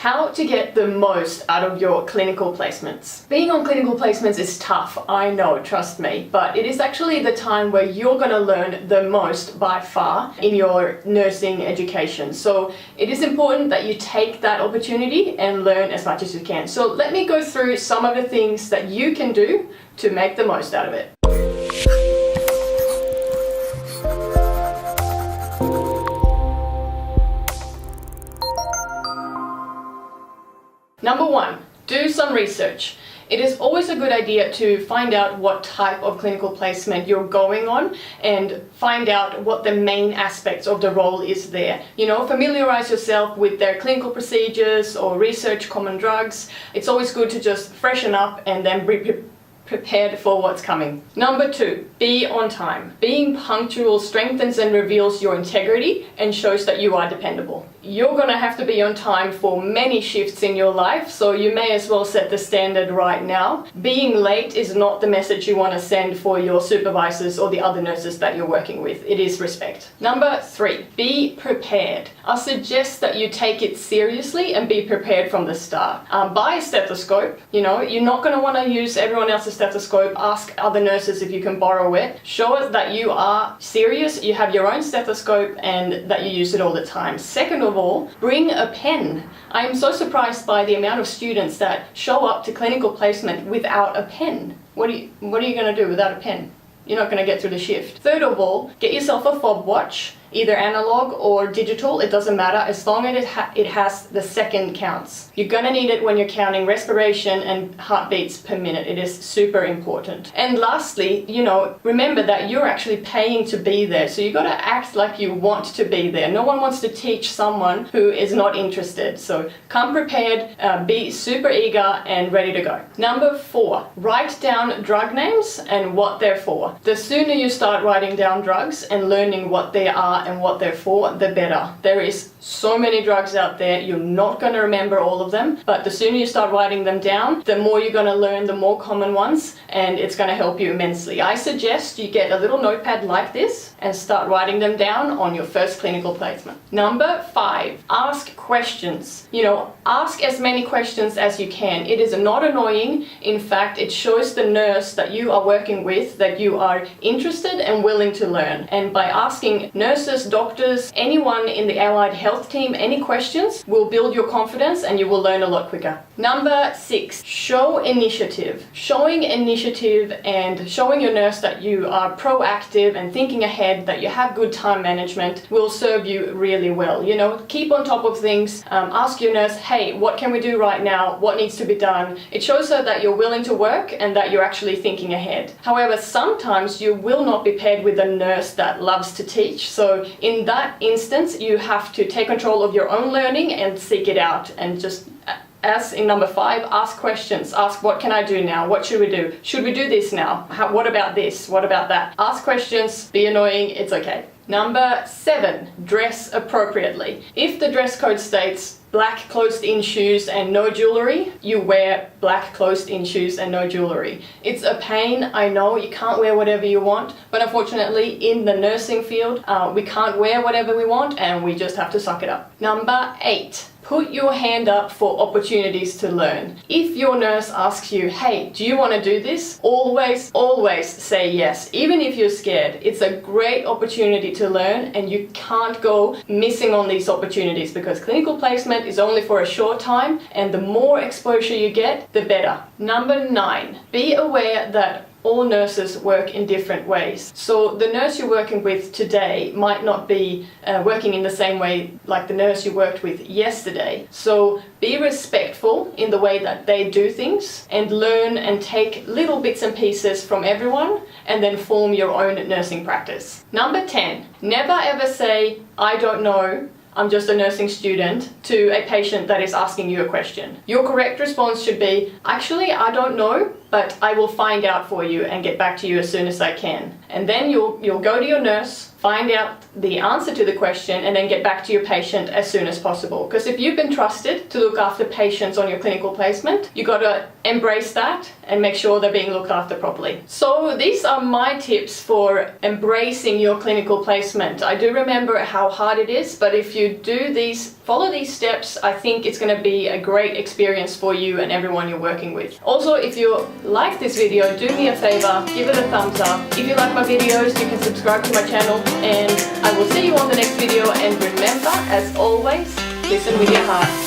How to get the most out of your clinical placements. Being on clinical placements is tough, I know, trust me, but it is actually the time where you're going to learn the most by far in your nursing education. So it is important that you take that opportunity and learn as much as you can. So let me go through some of the things that you can do to make the most out of it. Number one, do some research. It is always a good idea to find out what type of clinical placement you're going on and find out what the main aspects of the role is there. You know, familiarize yourself with their clinical procedures or research common drugs. It's always good to just freshen up and then be prepared for what's coming. Number two, be on time. Being punctual strengthens and reveals your integrity and shows that you are dependable. You're going to have to be on time for many shifts in your life, so you may as well set the standard right now. Being late is not the message you want to send for your supervisors or the other nurses that you're working with. It is respect. Number three, be prepared. I suggest that you take it seriously and be prepared from the start. Buy a stethoscope. You know, you're not going to want to use everyone else's stethoscope. Ask other nurses if you can borrow it. Show us that you are serious, you have your own stethoscope, and that you use it all the time. Second of all, bring a pen. I'm so surprised by the amount of students that show up to clinical placement without a pen. What are you going to do without a pen? You're not going to get through the shift. Third of all, get yourself a fob watch, either analog or digital, it doesn't matter, as long as it has the second counts. You're going to need it when you're counting respiration and heartbeats per minute. It is super important. And lastly, you know, remember that you're actually paying to be there, so you got to act like you want to be there. No one wants to teach someone who is not interested. So come prepared, be super eager and ready to go. Number four, write down drug names and what they're for. The sooner you start writing down drugs and learning what they are and what they're for, the better. There is so many drugs out there, you're not going to remember all of them, but the sooner you start writing them down, the more you're going to learn the more common ones, and it's going to help you immensely. I suggest you get a little notepad like this and start writing them down on your first clinical placement. Number five, ask questions. You know, ask as many questions as you can. It is not annoying. In fact, it shows the nurse that you are working with that you are interested and willing to learn. And by asking nurses, doctors, anyone in the allied health team any questions will build your confidence and you will learn a lot quicker. Number six, show initiative. Showing initiative and showing your nurse that you are proactive and thinking ahead, that you have good time management, will serve you really well. You know, keep on top of things. Ask your nurse, hey, what can we do right now? What needs to be done? It shows her that you're willing to work and that you're actually thinking ahead. However, sometimes you will not be paired with a nurse that loves to teach. So in that instance, you have to take control of your own learning and seek it out, and just, as in number five, ask questions. Ask, what can I do now? What should we do? Should we do this now? What about this? What about that? Ask questions, be annoying, it's okay. Number seven, dress appropriately. If the dress code states black closed-in shoes and no jewelry, you wear black closed-in shoes and no jewelry. It's a pain, I know, you can't wear whatever you want, but unfortunately in the nursing field, we can't wear whatever we want and we just have to suck it up. Number eight, put your hand up for opportunities to learn. If your nurse asks you, hey, do you want to do this? Always say yes, even if you're scared. It's a great opportunity to learn and you can't go missing on these opportunities, because clinical placement is only for a short time and the more exposure you get, the better. Number nine, be aware that all nurses work in different ways. So the nurse you're working with today might not be working in the same way like the nurse you worked with yesterday. So be respectful in the way that they do things and learn and take little bits and pieces from everyone and then form your own nursing practice. Number 10, never ever say, I don't know, I'm just a nursing student, to a patient that is asking you a question. Your correct response should be, actually, I don't know, but I will find out for you and get back to you as soon as I can. And then you'll go to your nurse, find out the answer to the question, and then get back to your patient as soon as possible. Because if you've been trusted to look after patients on your clinical placement, you got to embrace that and make sure they're being looked after properly. So these are my tips for embracing your clinical placement. I do remember how hard it is, but if you do these follow these steps. I think it's going to be a great experience for you and everyone you're working with. Also, if you like this video, do me a favor, give it a thumbs up. If you like my videos, you can subscribe to my channel, and I will see you on the next video. And remember, as always, listen with your heart.